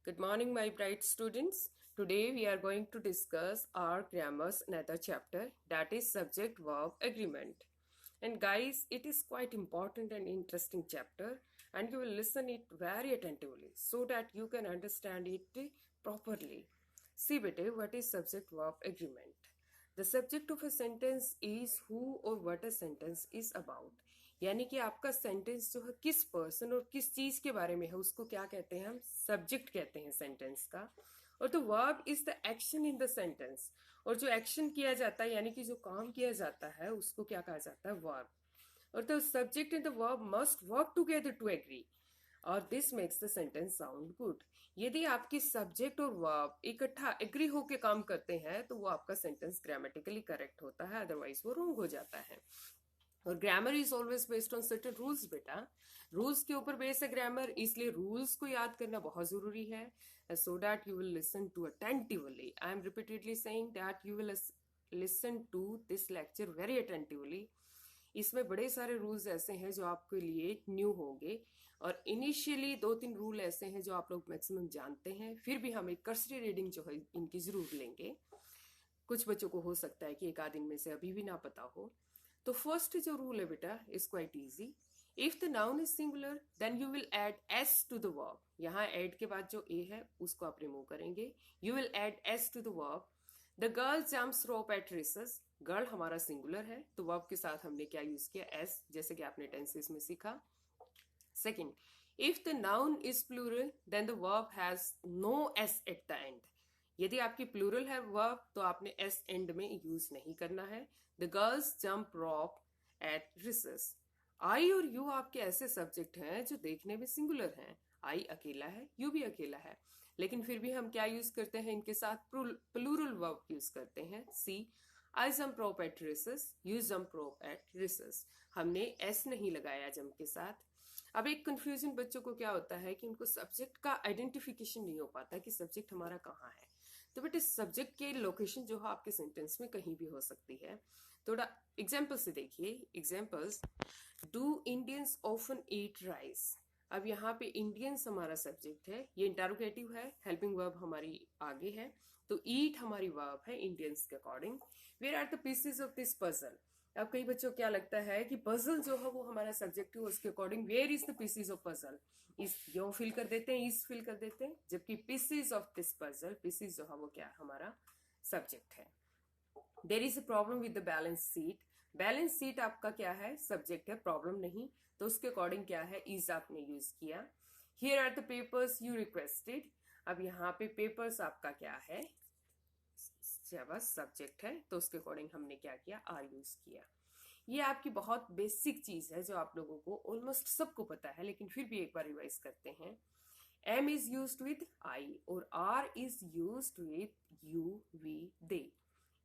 Good morning, my bright students. Today we are going to discuss our grammar's another chapter, that is subject verb agreement. And guys, it is quite important and interesting chapter, and you will listen it very attentively so that you can understand it properly. See bete, what is subject verb agreement? The subject of a sentence is who or what a sentence is about. यानी कि आपका sentence जो है किस person और किस चीज के बारे में है उसको क्या कहते हैं, हम सब्जेक्ट कहते हैं सेंटेंस का. और the verb is the action in the sentence, और जो एक्शन किया जाता है यानी कि जो काम किया जाता है उसको क्या कहा जाता है, वर्ब. और the subject and the verb must work together to agree, और this makes the sentence sound good. यदि आपकी सब्जेक्ट और वर्ब इकट्ठा एग्री होके काम करते हैं तो वो आपका सेंटेंस ग्रामेटिकली करेक्ट होता है, अदरवाइज वो रॉन्ग हो जाता है. और grammar is always based on certain rules बेटा. रूल्स के ऊपर बेस है ग्रामर, इसलिए रूल्स को याद करना बहुत जरूरी है, so that you will listen to attentively. I am repeatedly saying that you will listen to this lecture very attentively. इसमें बड़े सारे रूल्स ऐसे हैं जो आपके लिए न्यू होंगे, और इनिशियली 2-3 रूल ऐसे हैं जो आप लोग मैक्सिमम जानते हैं, फिर भी हम एक कर्सरी रीडिंग जो है इनकी जरूर लेंगे. कुछ बच्चों को हो सकता है कि एक आध दिन में से अभी भी ना पता हो. तो फर्स्ट जो रूल है बेटा is quite easy. If the noun is singular then you will add s to the verb. यहाँ एड के बाद जो ए है उसको आप रिमूव करेंगे. You will add s to the verb. The girl jumps rope at recess. Girl हमारा सिंगुलर है तो वर्ब के साथ हमने क्या यूज किया, एस, जैसे कि आपने टेंसेस में सीखा. Second, if the noun is plural then the verb has no s at the end. यदि आपकी प्लूरल है वर्ब तो आपने एस एंड में यूज नहीं करना है. The girls jump rope at recess. I और यू आपके ऐसे सब्जेक्ट हैं जो देखने में सिंगुलर हैं. आई अकेला है, यू भी अकेला है, लेकिन फिर भी हम क्या यूज करते हैं, इनके साथ प्लूरल वर्ब यूज करते हैं. See, I jump rope at recess, you jump rope at recess. हमने एस नहीं लगाया जंप के साथ. अब एक कंफ्यूजन बच्चों को क्या होता है कि उनको सब्जेक्ट का आइडेंटिफिकेशन नहीं हो पाता कि सब्जेक्ट हमारा कहाँ है. तो बेटे सब्जेक्ट के लोकेशन जो है आपके सेंटेंस में कहीं भी हो सकती है. थोड़ा एग्जाम्पल से देखिए. Examples, do Indians often eat rice. अब यहाँ पे इंडियंस हमारा सब्जेक्ट है, ये इंटरोगेटिव है, हेल्पिंग वर्ब हमारी आगे है, तो ईट हमारी वर्ब है इंडियंस के according. Where are the pieces of this puzzle. अब कई बच्चों को क्या लगता है कि पजल जो है वो हमारा सब्जेक्ट है, उसके according where is the pieces of puzzle. इस यो फिल कर देते हैं, इस फिल कर देते हैं, जबकि pieces of this puzzle, pieces जो है वो क्या हमारा सब्जेक्ट है. There is a problem with the balance sheet. Balance sheet आपका क्या है, सब्जेक्ट है, प्रॉब्लम नहीं, तो उसके अकॉर्डिंग क्या है, इज आपने यूज किया. Here are the papers you requested. अब यहाँ पे पेपर्स आपका क्या है, बस सब्जेक्ट है, तो उसके अकॉर्डिंग हमने क्या किया, आर यूज किया. ये आपकी बहुत बेसिक चीज है जो आप लोगों को ऑलमोस्ट सबको पता है, लेकिन फिर भी एक बार रिवाइज करते हैं. Am is used with I और are is used with you we they.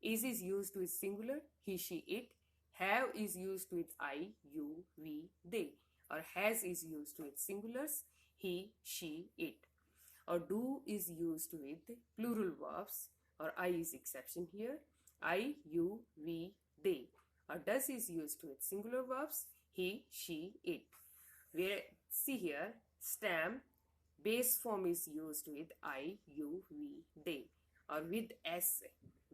is used with singular, he she it. Have is used with I you we they. Or has is used with singulars, he she it. Or do is used with plural verbs, or I is exception here, I you we they. Or does is used with singular verbs, he she it. Where see here, stem base form is used with I you we they. Or with s,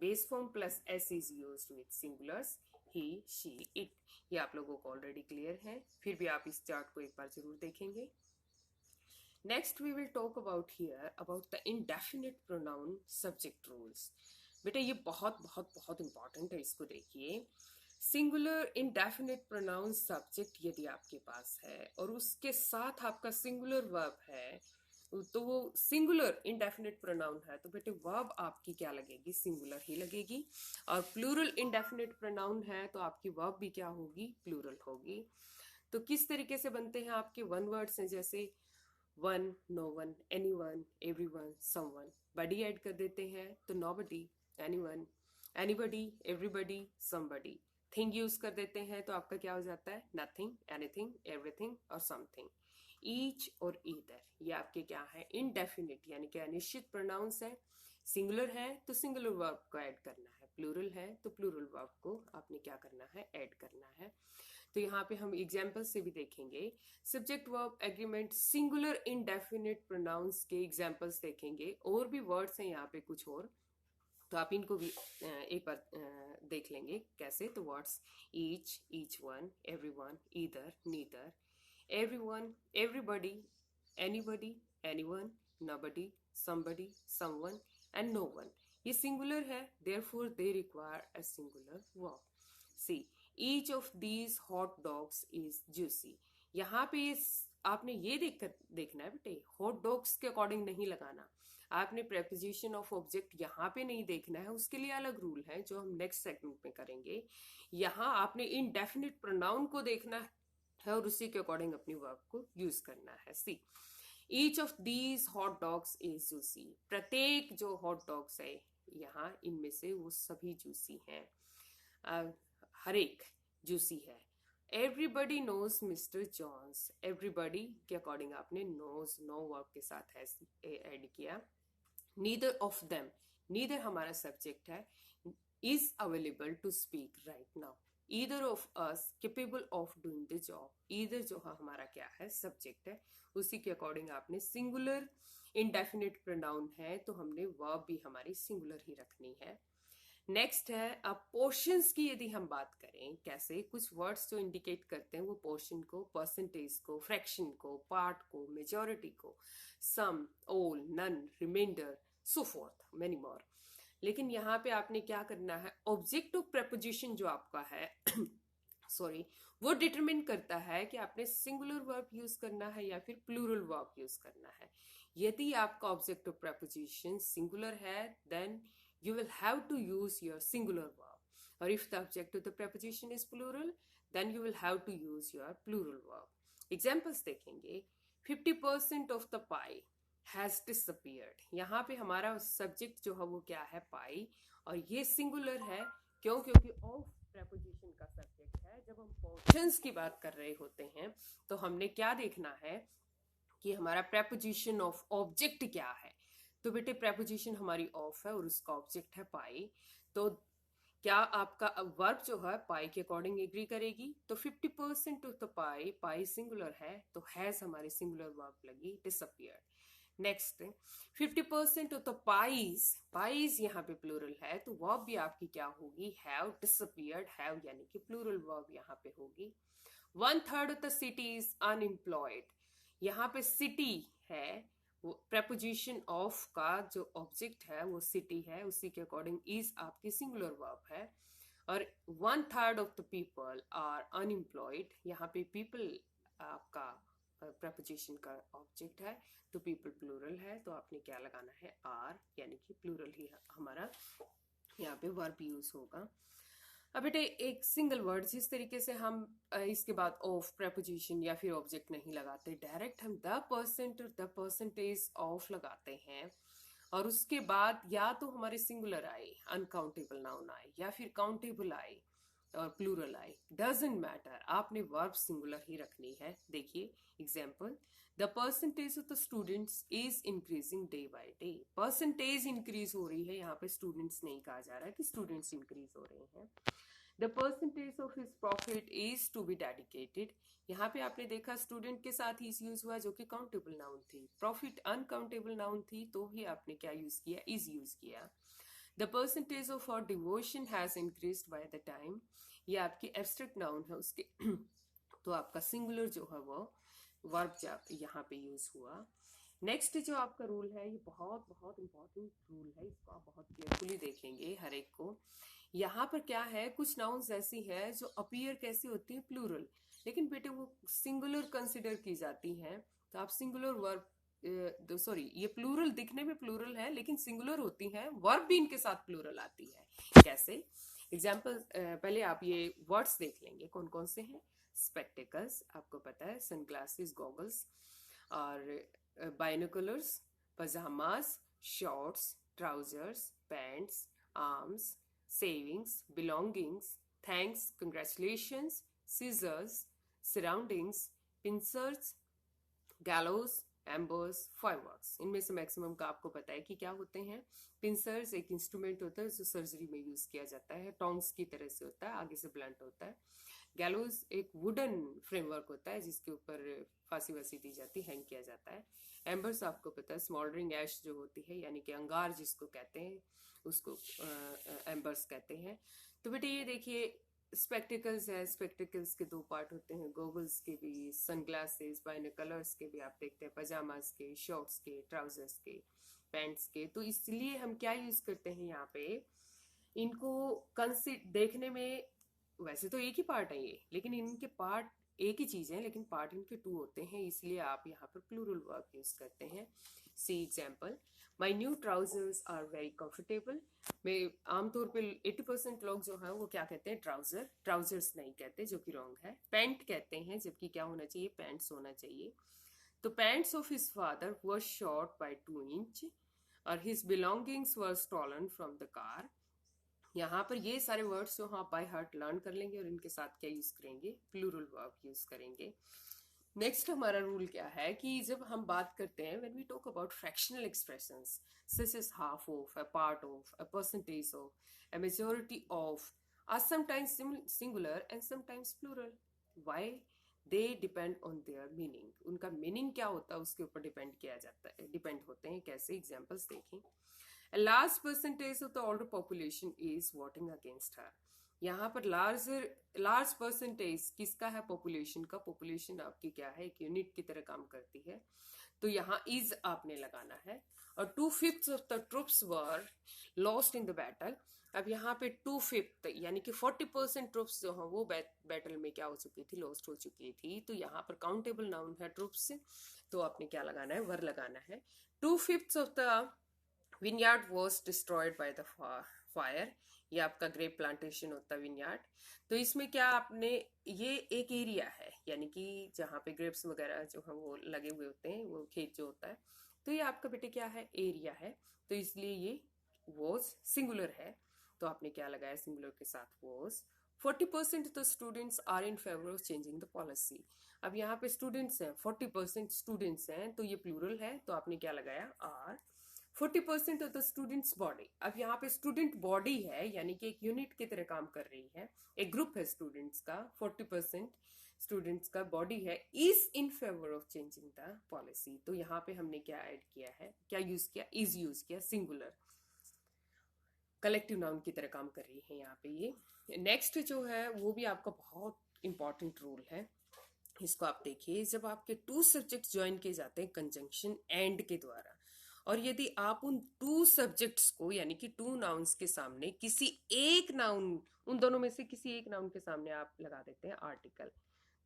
base form plus s is used with singulars, he she it. ये आप लोगों को already clear है, फिर भी आप इस chart को एक बार जरूर देखेंगे. Next we will talk about here about the indefinite pronoun subject rules. बेटा ये बहुत बहुत बहुत इंपॉर्टेंट है, इसको देखिए. सिंगुलर इंडेफिनिट प्रोनाउन सब्जेक्ट यदि आपके पास है और उसके साथ आपका सिंगुलर वर्ब है, तो वो सिंगुलर इंडेफिनिट प्रोनाउन है, तो बेटे वर्ब आपकी क्या लगेगी, सिंगुलर ही लगेगी. और प्लूरल इंडेफिनिट प्रोनाउन है तो आपकी वर्ब भी क्या होगी, प्लूरल होगी. तो किस तरीके से बनते हैं आपके वन वर्ड्स हैं, जैसे one, no one, anyone, every one, someone. Body ऐड कर देते हैं तो nobody, anyone, anybody, everybody, somebody. Thing use कर देते हैं तो आपका क्या हो जाता है, नथिंग, एनीथिंग, एवरीथिंग और समथिंग. ईच और ईदर ये आपके क्या है, इनडेफिनिट यानी कि अनिश्चित प्रोनाउंस है. सिंगुलर है तो सिंगुलर वर्ब को ऐड करना है, प्लूरल है तो प्लूरल वर्ब को आपने क्या करना है, ऐड करना है. तो यहाँ पे हम एग्जाम्पल से भी देखेंगे। Subject verb agreement singular indefinite pronouns के एग्जाम्पल्स देखेंगे, और भी वर्ड्स हैं यहाँ पे कुछ और, तो आप इनको भी एक बार देख लेंगे कैसे। तो words each, each one, every one, either, neither, every one, everybody, anybody, anyone, nobody, somebody, someone and no one. ये सिंगुलर है, therefore they require a singular verb. See each of these hot dogs is juicy. यहाँ पे आपने ये देखना है बेटे, hot dogs के अकॉर्डिंग नहीं लगाना। आपने प्रेपोजिशन ऑफ ऑब्जेक्ट यहाँ पे नहीं देखना है, उसके लिए अलग रूल है जो हम नेक्स्ट सेगमेंट में करेंगे। यहाँ आपने इनडेफिनिट प्रोनाउन को देखना है और उसी के अकॉर्डिंग अपनी वर्ब को यूज करना है। सी each of these hot dogs is juicy. प्रत्येक जो हॉट डॉग्स है यहाँ, इनमें से वो सभी जूसी हैं, हर एक जूसी है। Everybody knows mister Johns. Everybody के अकॉर्डिंग आपने नोज नो वर्ब के साथ ऐड किया। नीदर ऑफ देम, नीदर हमारा सब्जेक्ट है, is available to speak right now. Either of us capable of doing the job. Either जो हमारा क्या है, सब्जेक्ट है, उसी के अकॉर्डिंग आपने सिंगुलर इंडेफिनिट प्रोनाउन है तो हमने वर्ब भी हमारी सिंगुलर ही रखनी है। नेक्स्ट है अब पोर्शंस की यदि हम बात करें, कैसे कुछ वर्ड्स जो इंडिकेट करते हैं वो पोर्शन को, परसेंटेज को, फ्रैक्शन को, पार्ट को, मेजॉरिटी को, सम, ऑल, नन, रिमाइंडर, सो फोर्थ, मेनी मोर। लेकिन यहाँ पे आपने क्या करना है, ऑब्जेक्ट ऑफ प्रेपोजिशन जो आपका है सॉरी, वो डिटरमिन करता है कि आपने सिंगुलर वर्ब यूज करना है या फिर प्लूरल वर्ब यूज करना है। यदि आपका ऑब्जेक्ट ऑफ प्रेपोजिशन सिंगुलर है then you will have to use your singular verb, or if the object of the preposition is plural then you will have to use your plural verb. Examples देखेंगे। 50% of the pie has disappeared। यहाँ पे हमारा subject जो है वो क्या है, पाई, और ये सिंगुलर है क्यों, क्योंकि ऑफ प्रेपोजिशन का सब्जेक्ट है। जब हम पोर्शंस की बात कर रहे होते हैं तो हमने क्या देखना है कि हमारा प्रेपोजिशन ऑफ ऑब्जेक्ट क्या है। तो बेटे प्रेपोजिशन हमारी ऑफ है और उसका ऑब्जेक्ट है पाई, तो क्या आपका वर्ब जो है पाई के अकॉर्डिंग एग्री करेगी। तो 50% of the pi, pi singular है तो हैज हमारी सिंगुलर वर्ब लगी, disappeared. Next 50% of the pies, pies यहाँ पे प्लूरल है तो वर्ब भी आपकी क्या होगी, हैव, डिसअपियर्ड, हैव यानी कि प्लूरल वर्ब यहाँ पे होगी। 1/3 of the city is unemployed. यहाँ पे सिटी है, वो प्रेपोजिशन ऑफ का जो ऑब्जेक्ट है वो सिटी है, उसी के अकॉर्डिंग इज आपकी सिंगुलर वर्ब है। और 1/3 of the people are unemployed, यहाँ पे पीपल आपका प्रेपोजिशन का ऑब्जेक्ट है तो पीपल प्लूरल है तो आपने क्या लगाना है, आर, यानी कि प्लूरल ही हमारा यहाँ पे वर्ब यूज होगा। अब बेटे एक सिंगल वर्ड, जिस तरीके से हम इसके बाद ऑफ प्रेपोजिशन या फिर ऑब्जेक्ट नहीं लगाते, डायरेक्ट हम द परसेंट और द परसेंटेज ऑफ लगाते हैं और उसके बाद या तो हमारे सिंगुलर आए, अनकाउंटेबल नाउन आए, या फिर काउंटेबल आए और प्लूरल आए, डजंट मैटर, आपने वर्ब सिंगुलर ही रखनी है। देखिए example, the percentage of the students is increasing day by day. Percentage increase हो रही है, यहाँ पे स्टूडेंट्स नहीं कहा जा रहा है कि स्टूडेंट्स इंक्रीज हो रहे हैं। The percentage of his profit is to be dedicated, यहाँ पे आपने देखा स्टूडेंट के साथ इज यूज हुआ जो कि काउंटेबल नाउन थी, प्रॉफिट अनकाउंटेबल नाउन थी तो भी आपने क्या यूज किया, इज यूज किया। The percentage of our devotion has increased by the time, ये आपकी एब्स्ट्रैक्ट नाउन है उसके तो आपका सिंगुलर जो है वो वर्ब यहाँ पे यूज हुआ। नेक्स्ट जो आपका रूल है ये बहुत बहुत इंपॉर्टेंट रूल है, इसको आप बहुत केयरफुली देखेंगे हर एक को। यहाँ पर क्या है, कुछ नाउन्स ऐसी है जो अपीयर कैसी होती है, प्लूरल, लेकिन बेटे वो सिंगुलर कंसिडर की जाती हैं, तो आप सिंगुलर वर्ब सॉरी ये प्लूरल दिखने में प्लूरल है लेकिन सिंगुलर होती हैं, वर्ब भी इनके साथ प्लूरल आती है। कैसे, एग्जाम्पल पहले आप ये वर्ड्स देख लेंगे कौन कौन से हैं। स्पेक्टिकल्स आपको पता है, सनग्लासेस, गॉगल्स, और binoculars, pyjamas, shorts, trousers, pants, arms, savings, belongings, thanks, congratulations, scissors, surroundings, pincers, gallows, ambers, fireworks। इनमें से मैक्सिमम का आपको पता है कि क्या होते हैं। पिंसर्स एक इंस्ट्रूमेंट होता है जो सर्जरी में यूज किया जाता है, टोंग्स की तरह से होता है, आगे से ब्लंट होता है। गैलोज एक वुडन फ्रेमवर्क होता है जिसके ऊपर फांसी वासी दी जाती है, हैंग किया जाता है। एम्बर्स आपको पता है स्मॉल्डरिंग ऐश जो होती है, यानी कि अंगार जिसको कहते हैं, उसको एम्बर्स कहते हैं। तो बेटे ये देखिए स्पेक्टिकल्स है, स्पेक्टिकल्स के दो पार्ट होते हैं, गॉगल्स के भी, सनग्लासेस, बाइनोकुलर्स के भी आप देखते हैं, पजामास के, शॉर्ट्स के, ट्राउजर्स के, पैंट्स के। तो इसलिए हम क्या यूज करते हैं यहाँ पे, इनको देखने में वैसे तो एक ही पार्ट है ये, लेकिन इनके पार्ट एक ही चीज है, लेकिन पार्ट इनके टू होते हैं, इसलिए आप यहाँ पर प्लूरल वर्ब यूज करते हैं। See example, my new trousers are very comfortable. मैं आमतौर पे 80% लोग जो है वो क्या कहते हैं, ट्राउजर, ट्राउजर्स नहीं कहते, जो कि रॉन्ग है, पैंट कहते हैं, जबकि क्या होना चाहिए, पैंट्स होना चाहिए। तो pants of his father were short by 2 inch और his belongings were stolen from the car. यहाँ पर ये सारे वर्ड्स जो आप बाय हार्ट लर्न कर लेंगे और इनके साथ क्या यूज करेंगे, प्लूरल वर्ब यूज करेंगे। नेक्स्ट हमारा रूल क्या है कि जब हम बात करते हैं when we talk about fractional expressions such as half of, a part of, a percentage of, a majority of, are sometimes singular and sometimes plural. Why? They depend on their meaning. उनका meaning क्या होता है उसके ऊपर depend किया जाता है, depend होते हैं। कैसे? एग्जाम्पल्स देखें। A large percentage of the older population is voting against her. यहाँ पर लार्ज परसेंटेज किसका है, पॉपुलेशन का। पॉपुलेशन आपकी क्या है, एक यूनिट की तरह काम करती है, तो यहाँ इज आपने लगाना है। और 2/5 of the troops were lost in the battle. अब यहाँ पे 2/5 यानी कि 40% ट्रूप्स जो हैं वो बैटल में क्या हो चुकी थी, लॉस्ट हो चुकी थी। तो यहाँ पर काउंटेबल नाउन है ट्रूप्स, तो आपने क्या लगाना है, वर लगाना है। 2/5 of the vineyard was destroyed by the fire. ये आपका ग्रेप प्लांटेशन होता है विनयार्ड। तो इसमें क्या आपने, ये एक एरिया है, यानी कि जहाँ पे ग्रेप्स वगैरह जो है वो लगे हुए होते हैं, वो खेत जो होता है, तो ये आपका बेटे क्या है, एरिया है। तो इसलिए ये वॉज सिंगुलर है, तो आपने क्या लगाया, सिंगुलर के साथ वॉज। 40% तो students are in favour of changing the policy. अब यहाँ पे स्टूडेंट्स हैं, 40% स्टूडेंट्स हैं, तो ये प्लूरल है, तो आपने क्या लगाया, are. 40% of the students body. अब यहाँ पे स्टूडेंट बॉडी है, यानी कि एक यूनिट की तरह काम कर रही है, एक ग्रुप है स्टूडेंट्स का। 40% स्टूडेंट्स का बॉडी है, is in favour of changing the policy. तो यहाँ पे हमने क्या ऐड किया है, क्या यूज किया, इज यूज किया, सिंगुलर कलेक्टिव नाउन की तरह काम कर रही है यहाँ पे ये। नेक्स्ट जो है वो भी आपका बहुत इंपॉर्टेंट रूल है, इसको आप देखिए। जब आपके 2 सब्जेक्ट ज्वाइन किए जाते हैं कंजंक्शन एंड के द्वारा, और यदि आप उन 2 सब्जेक्ट्स को यानी कि 2 नाउन्स के सामने किसी एक नाउन, उन दोनों में से किसी एक नाउन के सामने आप लगा देते हैं आर्टिकल,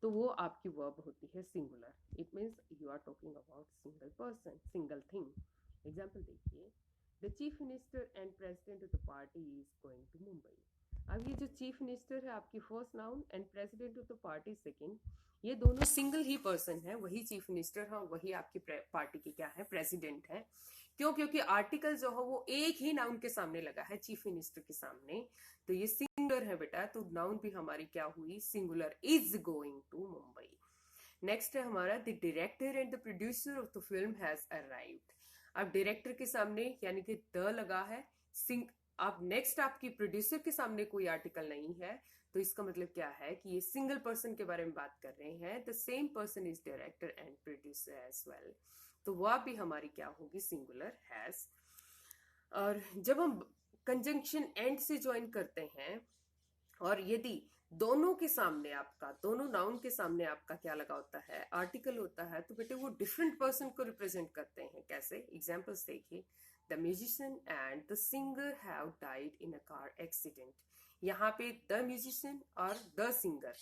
तो वो आपकी वर्ब होती है singular. It means you are talking about single person, single thing. Example देखिए, the chief minister and president of the party is going to Mumbai. अब ये जो चीफ मिनिस्टर है आपकी first noun and president of the party second, ये दोनों single ही person है, वही चीफ मिनिस्टर है, वही आपकी पार्टी की क्या है, प्रेसिडेंट है। क्यों? क्योंकि आर्टिकल जो है वो एक ही नाउन के सामने लगा है, चीफ मिनिस्टर के सामने, तो ये सिंगुलर है बेटा, तो नाउन भी हमारी क्या हुई, singular, is going to Mumbai. Next है हमारा, the director and the producer of the film has arrived. अब डायरेक्टर के सामने यानी कि द लगा है, अब नेक्स्ट आपकी प्रोड्यूसर के सामने कोई आर्टिकल नहीं है, तो इसका मतलब क्या है कि ये सिंगल पर्सन के बारे में बात कर रहे हैं। The same person is director and producer as well, तो वह भी हमारी क्या होगी, सिंगुलर, हैज। और जब हम कंजंक्शन एंड से ज्वाइन करते हैं और यदि दोनों के सामने आपका, दोनों नाउन के सामने आपका क्या लगा होता है, आर्टिकल होता है, तो बेटे वो डिफरेंट पर्सन को रिप्रेजेंट करते हैं। कैसे? एग्जाम्पल्स देखिए, the musician and the singer have died in a car accident. यहाँ पे द म्यूजिशियन और द सिंगर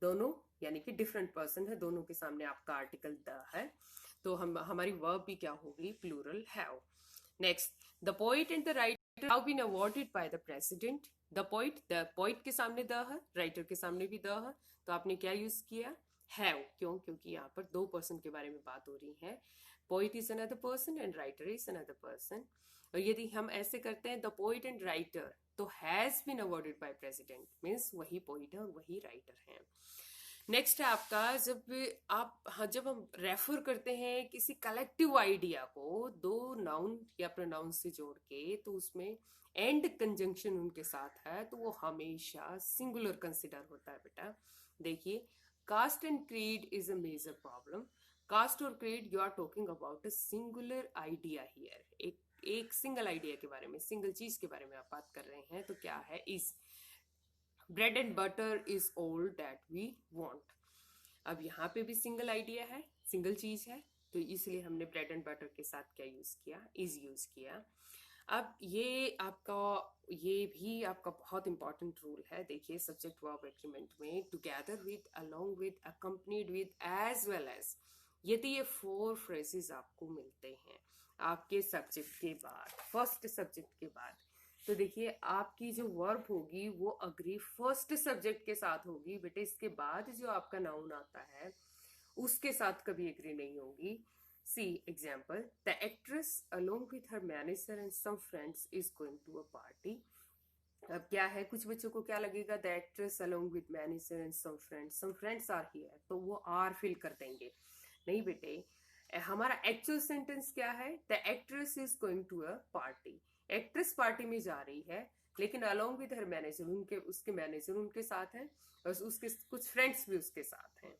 दोनों यानी कि डिफरेंट पर्सन है, दोनों के सामने आपका आर्टिकल द है, तो हमारी वर्ब भी क्या होगी, plural, have. Next, the poet and the writer have been awarded by the president. The poet के सामने द है, राइटर के सामने भी द है, तो आपने क्या यूज किया, हैव। क्यों? क्योंकि यहाँ पर 2 पर्सन के बारे में बात हो रही है, poet is another person and writer is another person. और यदि हम ऐसे करते हैं द पोइट एंड राइटर, तो has been awarded by president, means वही पोइट है और वही राइटर है। नेक्स्ट है आपका, जब हम रेफर करते हैं किसी कलेक्टिव आइडिया को दो नाउन या प्रोनाउन से जोड़ के, तो उसमें एंड कंजंक्शन उनके साथ है तो वो हमेशा सिंगुलर कंसिडर होता है बेटा। देखिए, caste and creed is a major problem. Caste और creed, you are talking about a singular idea here. एक सिंगल आइडिया के बारे में, सिंगल चीज के बारे में आप बात कर रहे हैं, तो क्या है, is bread and butter is all that we want. अब यहाँ पे भी सिंगल आइडिया है, सिंगल चीज है, तो इसलिए हमने ब्रेड एंड बटर के साथ क्या यूज किया, इज यूज किया। अब ये भी आपका बहुत इंपॉर्टेंट रूल है। देखिए, सब्जेक्ट वर्ब एग्रीमेंट में together with, along with, accompanied with, as well as, यदि ये 4 फ्रेजेस आपको मिलते हैं आपके सब्जेक्ट के बाद, फर्स्ट सब्जेक्ट के बाद, तो देखिए आपकी जो वर्ब होगी वो अग्री फर्स्ट सब्जेक्ट के साथ होगी बेटे। इसके बाद जो आपका नाउन आता है उसके साथ कभी एग्री नहीं होगी। See example, the actress along with her manager and some friends is going to a party. अब क्या है, कुछ बच्चों को क्या लगेगा, the actress along with manager and some friends are here, तो वो आर फिल कर देंगे। नहीं बेटे, हमारा एक्चुअल सेंटेंस क्या है, the actress is going to a party. Actress party में जा रही है, लेकिन अलोंग विद हर मैनेजर, उसके मैनेजर उनके साथ हैं और उसके कुछ फ्रेंड्स भी उसके साथ हैं।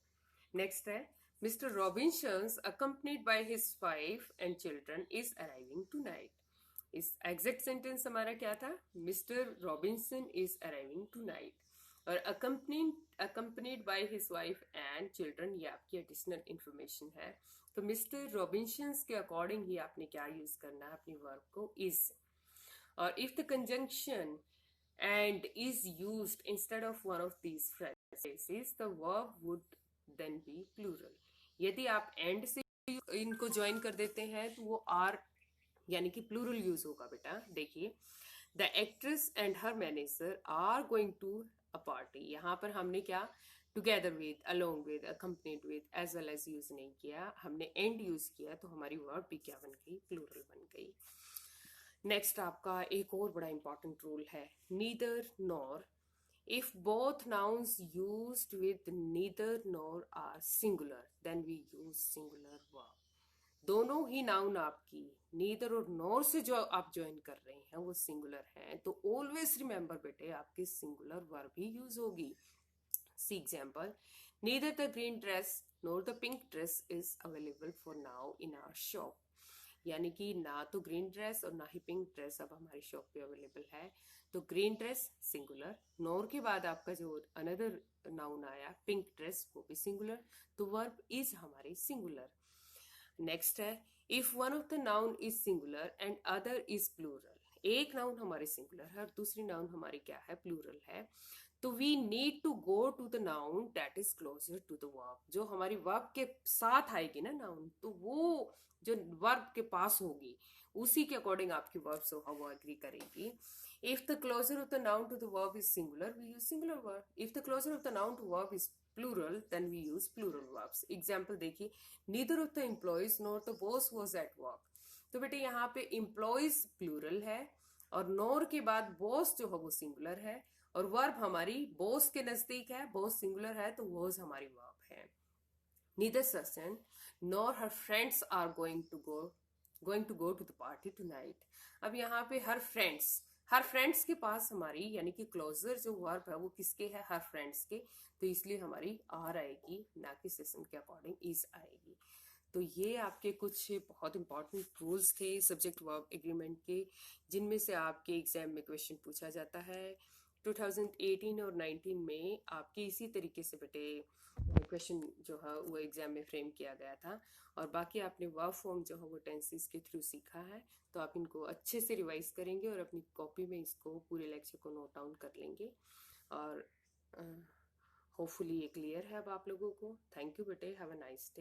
नेक्स्ट है, mister Robinsons accompanied by his wife and children is arriving tonight. इस एग्जैक्ट सेंटेंस हमारा क्या था, mister Robinson is arriving tonight, और accompanied by his wife and children, ये आपकी एडिशनल इंफॉर्मेशन है। तो मिस्टर रॉबिन्सन्स के अकॉर्डिंग ही आपने क्या यूज करना है, अपनी वर्ब को इज। और if the conjunction and is used instead of one of these phrases, the verb would then be plural. यदि आप and से इनको ज्वाइन कर देते हैं तो वो आर यानी कि प्लूरल यूज होगा बेटा। देखिए, the actress and her manager are going to a party, यहाँ पर हमने क्या, together with, along with, accompanied with, as well as use नहीं किया, हमने एंड यूज किया, तो हमारी वर्ब भी क्या बन गई, प्लूरल बन गई। नेक्स्ट आपका एक और बड़ा इंपॉर्टेंट रूल है, neither nor. If both nouns used with neither nor are singular, then we use singular verb. दोनों ही नाउन आपकी नीदर और नॉर से जो आप ज्वाइन कर रहे हैं वो सिंगुलर हैं, तो ऑलवेज रिमेंबर बेटे आपकी सिंगुलर वर्ब ही यूज होगी। See example, neither the green dress nor the pink dress is available for now in our shop. यानी कि ना तो ग्रीन ड्रेस और ना ही पिंक ड्रेस अब हमारी शॉप पे अवेलेबल है, तो ग्रीन ड्रेस सिंगुलर, नॉर के बाद आपका जो अनदर नाउन आया पिंक ड्रेस वो भी सिंगुलर, तो वर्ब इज हमारी सिंगुलर। नेक्स्ट है, if one of the noun is singular and other is plural, एक नाउन हमारी सिंगुलर है और दूसरी नाउन हमारी क्या है, प्लूरल है, तो we need to go to the noun that is closer to the verb. जो हमारी वर्ब के साथ आएगी ना नाउन, तो वो जो वर्ब के पास होगी उसी के अकॉर्डिंग आपकी वर्ब जो है वो एग्री करेगी। If the closer of the noun to the verb is singular, we use singular verb. If the closer of the noun to verb is plural, then we use plural verbs. Example देखिए, neither of the employees nor the boss was at work. तो बेटे यहाँ पे employees plural है और nor के बाद boss जो है वो singular है, और verb हमारी boss के नजदीक है, boss singular है तो was हमारी verb है। Neither Susan nor her friends are going to go to the party tonight. अब यहाँ पे हर फ्रेंड्स के पास हमारी यानी कि क्लोजर जो वर्ब है वो किसके है, हर फ्रेंड्स के, तो इसलिए हमारी आर आएगी, ना कि सेशन के अकॉर्डिंग इज आएगी। तो ये आपके कुछ बहुत इंपॉर्टेंट रूल्स थे सब्जेक्ट वर्ब एग्रीमेंट के, जिनमें से आपके एग्जाम में क्वेश्चन पूछा जाता है। 2018 और 19 में आपके इसी तरीके से बेटे क्वेश्चन जो है वो एग्जाम में फ्रेम किया गया था, और बाकी आपने वर्ब फॉर्म जो है वो टेंसेस के थ्रू सीखा है, तो आप इनको अच्छे से रिवाइज करेंगे और अपनी कॉपी में इसको पूरे लेक्चर को नोट डाउन कर लेंगे, और होपफुली ये क्लियर है अब आप लोगों को। थैंक यू बेटे, हैव अ नाइस डे।